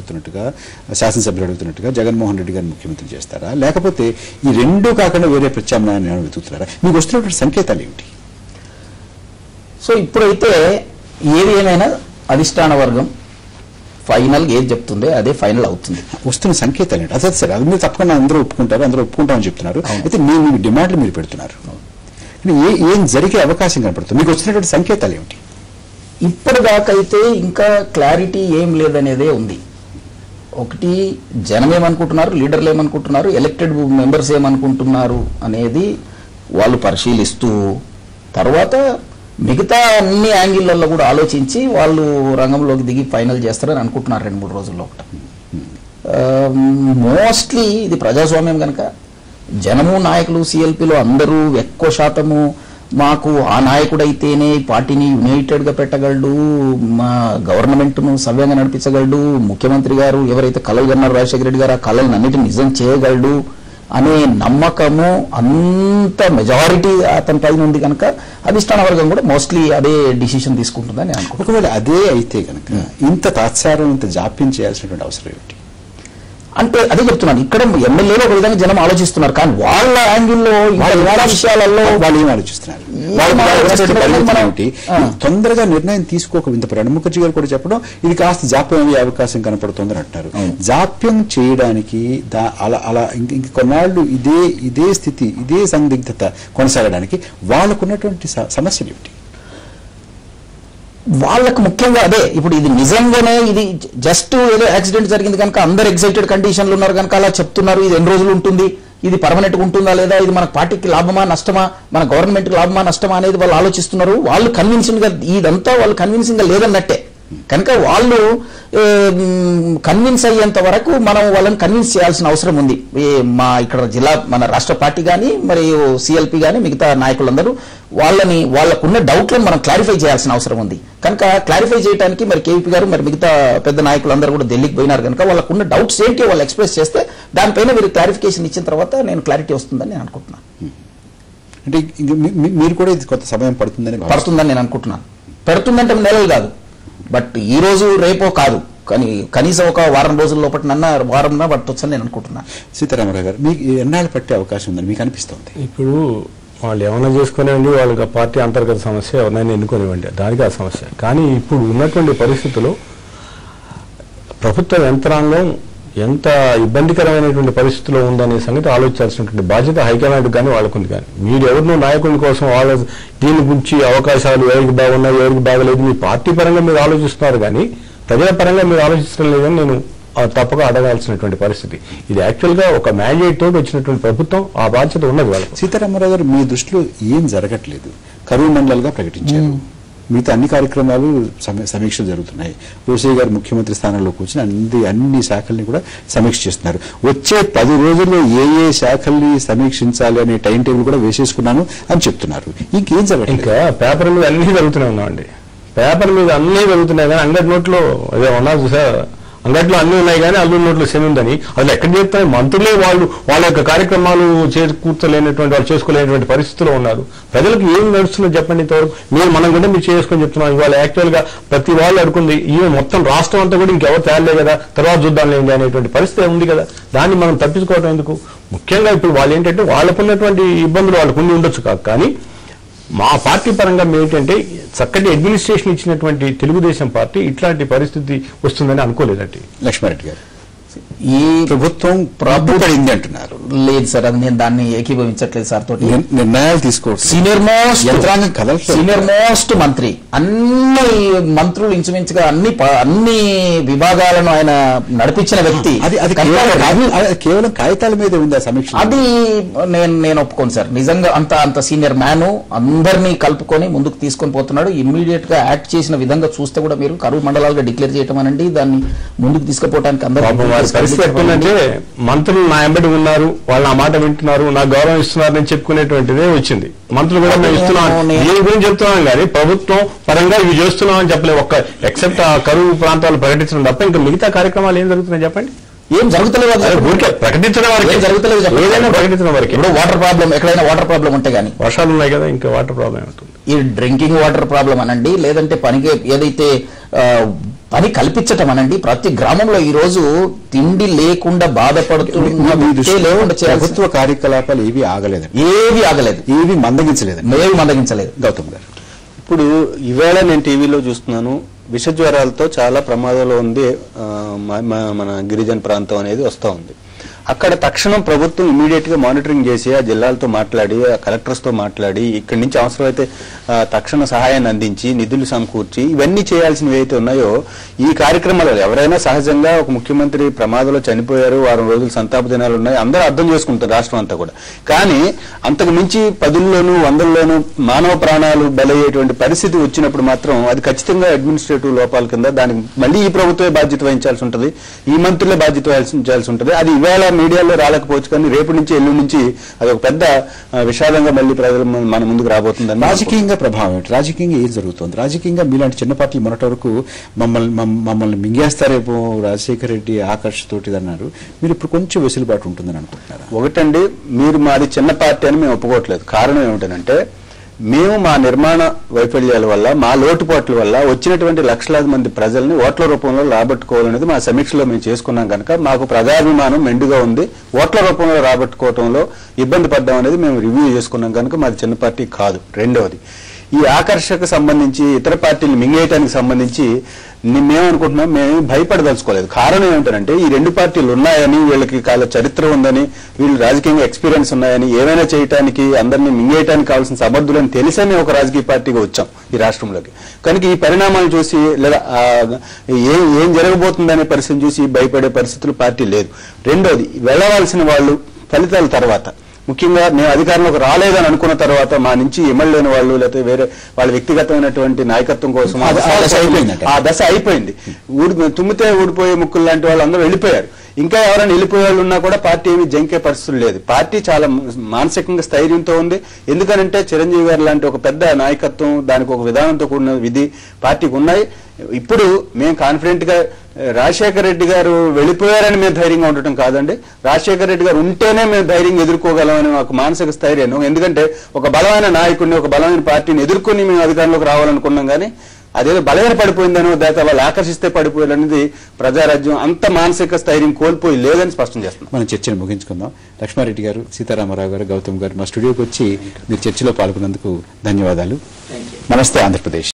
అడుగుతున్నట్టుగా, శాసనసభ్యులు అడుగుతున్నట్టుగా జగన్మోహన్ రెడ్డి గారిని ముఖ్యమంత్రి చేస్తారా, లేకపోతే ఈ రెండు కాకుండా వేరే ప్రత్యామ్నాయాన్ని వెతుకుతున్నారా? మీకు వస్తున్నటువంటి సంకేతాలు ఏమిటి? సో ఇప్పుడైతే ఏది ఏమైనా అధిష్టాన వర్గం ఫైనల్ ఏది చెప్తుందో అదే ఫైనల్ అవుతుంది. వస్తున్న సంకేతాలు ఏంటి? అదే సార్, అది మీరు తప్పకుండా అందరూ ఒప్పుకుంటారు, అందరూ ఒప్పుకుంటామని చెప్తున్నారు. అయితే మీ డిమాండ్లు మీరు పెడుతున్నారు. ఏం జరిగే అవకాశం కనపడుతుంది? మీకు వచ్చినటువంటి సంకేతాలు ఏమిటి? ఇప్పటిదాకైతే ఇంకా క్లారిటీ ఏం లేదనేదే ఉంది. ఒకటి, జనం ఏమనుకుంటున్నారు, లీడర్లు ఏమనుకుంటున్నారు, ఎలక్టెడ్ మెంబర్స్ ఏమనుకుంటున్నారు అనేది వాళ్ళు పరిశీలిస్తూ తర్వాత మిగతా అన్ని యాంగిళ్లలో కూడా ఆలోచించి వాళ్ళు రంగంలోకి దిగి ఫైనల్ చేస్తారని అనుకుంటున్నారు 2-3 రోజుల్లో. ఒకటి, మోస్ట్లీ ఇది ప్రజాస్వామ్యం కనుక జనము నాయకులు సిఎల్పిలో అందరూ ఎక్కువ శాతము మాకు ఆ నాయకుడైతేనే పార్టీని యునైటెడ్గా పెట్టగలడు, మా గవర్నమెంట్ను సవ్యంగా నడిపించగలడు, ముఖ్యమంత్రి గారు ఎవరైతే కలలు కన్నారు రాజశేఖర రెడ్డి గారు ఆ కళలను అన్నిటిని నిజం చేయగలడు అనే నమ్మకము అంత మెజారిటీ అతని పైన ఉంది కనుక అధిష్టాన వర్గం కూడా మోస్ట్లీ అదే డిసిషన్ తీసుకుంటుందని అనుకుంటున్నాను. ఒకవేళ అదే అయితే కనుక ఇంత తాత్సారం, ఇంత జాప్యం చేయాల్సినటువంటి అవసరం ఏమిటి? అంటే అదే చెప్తున్నాను, ఇక్కడ ఎమ్మెల్యేలు ఒక విధంగా జనం ఆలోచిస్తున్నారు, కానీ వాళ్ళ యాంగిల్లో విషయాలలో వాళ్ళు ఏం ఆలోచిస్తున్నారు? తొందరగా నిర్ణయం తీసుకోక, ఇంత ప్రణబ్ ముఖర్జీ గారు కూడా చెప్పడం ఇది కాస్త జాప్యం అయ్యే అవకాశం కనపడుతుందని అంటున్నారు. జాప్యం చేయడానికి అలా ఇంక కొన్నాళ్ళు ఇదే స్థితి, ఇదే సందిగ్ధత కొనసాగడానికి వాళ్ళకున్నటువంటి సమస్యలు ఏమిటి? వాళ్ళకు ముఖ్యంగా అదే, ఇప్పుడు ఇది నిజంగానే ఇది జస్ట్ ఏదో యాక్సిడెంట్ జరిగింది కనుక అందరు ఎక్సైటెడ్ కండిషన్లు ఉన్నారు కనుక అలా చెప్తున్నారు. ఇది ఎన్ని రోజులు ఉంటుంది, ఇది పర్మనెంట్గా ఉంటుందా లేదా, ఇది మన పార్టీకి లాభమా నష్టమా, మన గవర్నమెంట్కి లాభమా నష్టమా అనేది వాళ్ళు ఆలోచిస్తున్నారు. వాళ్ళు కన్విన్సింగ్గా ఇదంతా వాళ్ళు కన్విన్సింగ్గా లేదన్నట్టే కనుక వాళ్ళు కన్విన్స్ అయ్యేంత వరకు మనం వాళ్ళని కన్విన్స్ చేయాల్సిన అవసరం ఉంది. మా ఇక్కడ జిల్లా మన రాష్ట్ర పార్టీ కానీ మరియు సిఎల్పి కానీ మిగతా నాయకులందరూ వాళ్ళకున్న డౌట్లను మనం క్లారిఫై చేయాల్సిన అవసరం ఉంది. కనుక క్లారిఫై చేయడానికి మరి కేవీపీ గారు మరి మిగతా పెద్ద నాయకులందరూ కూడా ఢిల్లీకి పోయినారు కనుక వాళ్ళకున్న డౌట్స్ ఏంటి వాళ్ళు ఎక్స్ప్రెస్ చేస్తే దానిపైన మీరు క్లారిఫికేషన్ ఇచ్చిన తర్వాత నేను క్లారిటీ వస్తుందని నేను అనుకుంటున్నాను. అంటే మీరు కూడా ఇది కొంత సమయం పడుతుందని నేను అనుకుంటున్నాను. పెడుతుందంటే నెలలు కాదు, బట్ ఈ రోజు రేపో కాదు, కానీ కనీసం ఒక వారం రోజుల లోపల వారంలో పట్టొచ్చని నేను అనుకుంటున్నాను. సీతారామరావు గారు, మీకు ఎన్నాళ్ళు పట్టే అవకాశం ఉందని మీకు అనిపిస్తుంది? ఇప్పుడు వాళ్ళు ఏమైనా చేసుకునేవండి, వాళ్ళకి పార్టీ అంతర్గత సమస్య, ఎవరినైనా ఎన్నుకునేవండి, దానికి ఆ సమస్య. కానీ ఇప్పుడు ఉన్నటువంటి పరిస్థితుల్లో ప్రభుత్వ యంత్రాంగం ఎంత ఇబ్బందికరమైనటువంటి పరిస్థితిలో ఉందనే సంగతి ఆలోచించాల్సినటువంటి బాధ్యత హైకమాండ్ కానీ వాళ్ళకుంది. కానీ మీరు ఎవరినో నాయకుల కోసం వాళ్ళ దీని గురించి అవకాశాలు ఎవరికి బాగున్నాయి ఎవరికి బాగలేదు మీ పార్టీ పరంగా మీరు ఆలోచిస్తున్నారు, కానీ ప్రజల పరంగా మీరు ఆలోచించడం లేదని నేను తప్పక అడగాల్సినటువంటి పరిస్థితి. ఇది యాక్చువల్గా ఒక మ్యాండేట్ తోటి వచ్చినటువంటి ప్రభుత్వం, ఆ బాధ్యత ఉన్నది వాళ్ళకి. సీతారామరావు గారు, మీ దృష్టిలో ఏం జరగట్లేదు? కరువు మండలాలుగా ప్రకటించారు, మిగతా అన్ని కార్యక్రమాలు సమీక్షలు జరుగుతున్నాయి. రోసయ్య గారు ముఖ్యమంత్రి స్థానంలో కూర్చొని అన్ని శాఖల్ని కూడా సమీక్ష చేస్తున్నారు. వచ్చే 10 రోజుల్లో ఏ శాఖల్ని సమీక్షించాలి అనే టైం టేబుల్ కూడా వేసేసుకున్నాను అని చెప్తున్నారు. ఇంకేం జరగదు? ఇంకా పేపర్ మీద అన్ని జరుగుతూనే ఉన్నామండి, పేపర్ మీద అన్నీ జరుగుతున్నాయి. కానీ అంగడి నోట్లో అదే ఉన్నారు సార్, అంగట్లో అన్ని ఉన్నాయి కానీ అల్లు నోట్లు సెమి ఉందని అసలు ఎక్కడ చెప్తారు? మంత్రులే వాళ్ళ యొక్క కార్యక్రమాలు కూర్చోలేనటువంటి వాళ్ళు చేసుకోలేనటువంటి పరిస్థితిలో ఉన్నారు. ప్రజలకు ఏం నడుస్తుందో చెప్పండి. ఇంతవరకు మనం కూడా మీరు చేసుకొని చెప్తున్నాం. ఇవాళ యాక్చువల్గా ప్రతి వాళ్ళు అడుగుంది ఈ మొత్తం రాష్ట్రం అంతా కూడా ఇంకెవరు తేలే కదా, తర్వాత చూద్దాంలేండి అనేటువంటి పరిస్థితి ఉంది కదా. దాన్ని మనం తప్పించుకోవడం ఎందుకు? ముఖ్యంగా ఇప్పుడు వాళ్ళు ఏంటంటే వాళ్ళకున్నటువంటి ఇబ్బందులు వాళ్ళకు ఉండి ఉండొచ్చు కాదు, కానీ మా పార్టీ పరంగా ఏంటంటే చక్కటి అడ్మినిస్ట్రేషన్ ఇచ్చినటువంటి తెలుగుదేశం పార్టీ ఇట్లాంటి పరిస్థితి వస్తుందని అనుకోలేదండి. లక్ష్మారెడ్డి గారు, ఈ ప్రభుత్వం పడింది అంటున్నారు. లేదు సార్, అది నేను దాన్ని ఏకీభవించట్లేదు సార్. తోటి నిర్ణయాలు తీసుకోవచ్చు. సీనియర్ మోస్ట్ మంత్రి, అన్ని మంత్రులు ఇంచుమించుగా అన్ని విభాగాలను ఆయన నడిపించిన వ్యక్తి. అది కేవలం కాగితాల మీద ఉంది ఆ సమీక్ష. అది నేను ఒప్పుకోను సార్. నిజంగా అంత సీనియర్ మ్యాన్ అందరినీ కలుపుకొని ముందుకు తీసుకొని పోతున్నాడు. ఇమ్మీడియట్ గా యాక్ట్ చేసిన విధంగా చూస్తే కూడా మీరు కరువు మండలాలుగా డిక్లేర్ చేయటం అనండి, దాన్ని ముందుకు తీసుకుపోవడానికి అందరూ పరిస్థితి ఎట్లుందంటే మంత్రులు నా ఎంబడి ఉన్నారు, వాళ్ళు నా మాట వింటున్నారు, నాకు గౌరవం ఇస్తున్నారు అని చెప్పుకునేటువంటిదే వచ్చింది. మంత్రులు కూడా మేము ఇస్తున్నాం దీని గురించి చెప్తున్నాం, కానీ ప్రభుత్వం పరంగా ఇవి చేస్తున్నాం అని చెప్పలేదు. ఒక్క ఎక్సెప్ట్ ఆ కరువు ప్రాంతాలు ప్రకటించడం తప్ప ఇంకా మిగతా కార్యక్రమాలు ఏం జరుగుతున్నాయి చెప్పండి? ఏం జరుగుతలేదు. ప్రకటించడం వరకు జరుగుతలేదు, ఏదైనా ప్రకటించడం వరకు. ఇప్పుడు వాటర్ ప్రాబ్లం, ఎక్కడైనా వాటర్ ప్రాబ్లం ఉంటే గానీ, వర్షాలు ఉన్నాయి కదా, ఇంకా వాటర్ ప్రాబ్లం ఉంటుంది. ఈ డ్రింకింగ్ వాటర్ ప్రాబ్లం అనండి, లేదంటే పనికి ఏదైతే పని కల్పించటం అనండి. ప్రతి గ్రామంలో ఈ రోజు తిండి లేకుండా బాధపడుతున్న ప్రభుత్వ కార్యకలాపాలు ఏవి ఆగలేదండి, ఏవి ఆగలేదు, ఏవి మందగించలేదు. గౌతమ్ గారు, ఇప్పుడు ఈవేళ నేను టీవీలో చూస్తున్నాను, విష జ్వరాలతో చాలా ప్రమాదంలో ఉంది మన గిరిజన ప్రాంతం అనేది వస్తూ ఉంది. అక్కడ తక్షణం ప్రభుత్వం ఇమీడియట్ గా మానిటరింగ్ చేసి ఆ జిల్లాలతో మాట్లాడి, ఆ కలెక్టర్స్ తో మాట్లాడి, ఇక్కడి నుంచి అవసరమైతే తక్షణ సహాయాన్ని అందించి నిధులు సమకూర్చి ఇవన్నీ చేయాల్సినవి అయితే ఉన్నాయో ఈ కార్యక్రమాలు ఎవరైనా సహజంగా ఒక ముఖ్యమంత్రి ప్రమాదంలో చనిపోయారు, వారం రోజులు సంతాప దినాలు ఉన్నాయి, అందరూ అర్థం చేసుకుంటారు రాష్ట్రం అంతా కూడా. కానీ అంతకు మించి 10,000, 100,000 మానవ ప్రాణాలు బలయ్యేటువంటి పరిస్థితి వచ్చినప్పుడు మాత్రం అది ఖచ్చితంగా అడ్మినిస్ట్రేటివ్ లోపాల కింద దానికి మళ్ళీ ఈ ప్రభుత్వమే బాధ్యత వహించాల్సి ఉంటుంది, ఈ మంత్రులే బాధ్యత వహించాల్సి ఉంటుంది. అది ఇవాళ మీడియాలో రాలేకపోవచ్చు, కానీ రేపు నుంచి ఎల్లుండి నుంచి అది ఒక పెద్ద విషాదంగా మళ్ళీ ప్రజలు మన ముందుకు రాబోతుందని. రాజకీయంగా ప్రభావం ఏంటి, రాజకీయంగా ఏం జరుగుతుంది? రాజకీయంగా మీలాంటి చిన్న పార్టీలు మొన్నటి వరకు మమ్మల్ని మింగేస్తారేమో రాజశేఖర రెడ్డి ఆకర్షతోటి అన్నారు, మీరు ఇప్పుడు కొంచెం వెసులుబాటు ఉంటుందని అనుకుంటున్నారా? ఒకటండి, మీరు మాది చిన్న పార్టీ అని మేము ఒప్పుకోవట్లేదు. కారణం ఏమిటంటే మేము మా నిర్మాణ వైఫల్యాల వల్ల, మా లోటుపాట్ల వల్ల వచ్చినటువంటి లక్షలాది మంది ప్రజల్ని ఓట్ల రూపంలో రాబట్టుకోవాలనేది మా సమీక్షలో మేము చేసుకున్నాం కనుక మాకు ప్రజాభిమానం మెండుగా ఉంది. ఓట్ల రూపంలో రాబట్టుకోవడంలో ఇబ్బంది పడ్డాం అనేది మేము రివ్యూ చేసుకున్నాం కనుక మాది చిన్న పార్టీ కాదు. రెండవది, ఈ ఆకర్షకు సంబంధించి ఇతర పార్టీలు మింగేయటానికి సంబంధించి మేమనుకుంటున్నాం, మేము భయపడదలుచుకోలేదు. కారణం ఏమిటంటే ఈ రెండు పార్టీలు ఉన్నాయని, వీళ్ళకి కాల చరిత్ర ఉందని, వీళ్ళు రాజకీయంగా ఎక్స్పీరియన్స్ ఉన్నాయని, ఏమైనా చేయటానికి అందరినీ మింగేయటానికి కావాల్సిన సమర్థులని తెలిసని ఒక రాజకీయ పార్టీగా వచ్చాం ఈ రాష్ట్రంలోకి. కనుక ఈ పరిణామాలు చూసి లేదా ఏం జరగబోతుందనే పరిస్థితిని చూసి భయపడే పరిస్థితులు పార్టీ లేదు. రెండోది, వెళ్ళవలసిన వాళ్ళు ఫలితాల తర్వాత, ముఖ్యంగా మేము అధికారంలోకి రాలేదని అనుకున్న తర్వాత మా నుంచి ఎమ్మెల్యేని వాళ్ళు లేకపోతే వేరే వాళ్ళ వ్యక్తిగతమైనటువంటి నాయకత్వం కోసం ఆ దశ అయిపోయింది. తుమ్మితే ఊడిపోయే ముక్కులు లాంటి వాళ్ళు అందరూ వెళ్ళిపోయారు. ఇంకా ఎవరైనా వెళ్ళిపోయే వాళ్ళు ఉన్నా కూడా పార్టీ ఏమి జంకే పరిస్థితులు లేదు. పార్టీ చాలా మానసికంగా స్థైర్యంతో ఉంది. ఎందుకనంటే చిరంజీవి గారు లాంటి ఒక పెద్ద నాయకత్వం, దానికి ఒక విధానంతో కూడిన విధి పార్టీకి ఉన్నాయి. ఇప్పుడు మేము కాన్ఫిడెంట్ గా రాజశేఖర రెడ్డి గారు వెళ్ళిపోయారని మేము ధైర్యంగా ఉండటం కాదండి, రాజశేఖర రెడ్డి గారు ఉంటేనే మేము ధైర్యంగా ఎదుర్కోగలమని ఒక మానసిక స్థైర్యం. ఎందుకంటే ఒక బలమైన నాయకుడిని, ఒక బలమైన పార్టీని ఎదుర్కొని మేము అధికారంలోకి రావాలనుకున్నాం, కానీ అదేదో బలమైన పడిపోయిందనో లేకపోతే వాళ్ళు ఆకర్షిస్తే పడిపోయారనేది ప్రజారాజ్యం అంత మానసిక స్థైర్యం కోల్పోయి లేదని స్పష్టం చేస్తున్నాం. మనం చర్చను ముగించుకుందాం. లక్ష్మారెడ్డి గారు, సీతారామరావు గారు, గౌతమ్ గారు మా స్టూడియోకి వచ్చి మీరు చర్చలో పాల్గొన్నందుకు ధన్యవాదాలు. నమస్తే ఆంధ్రప్రదేశ్.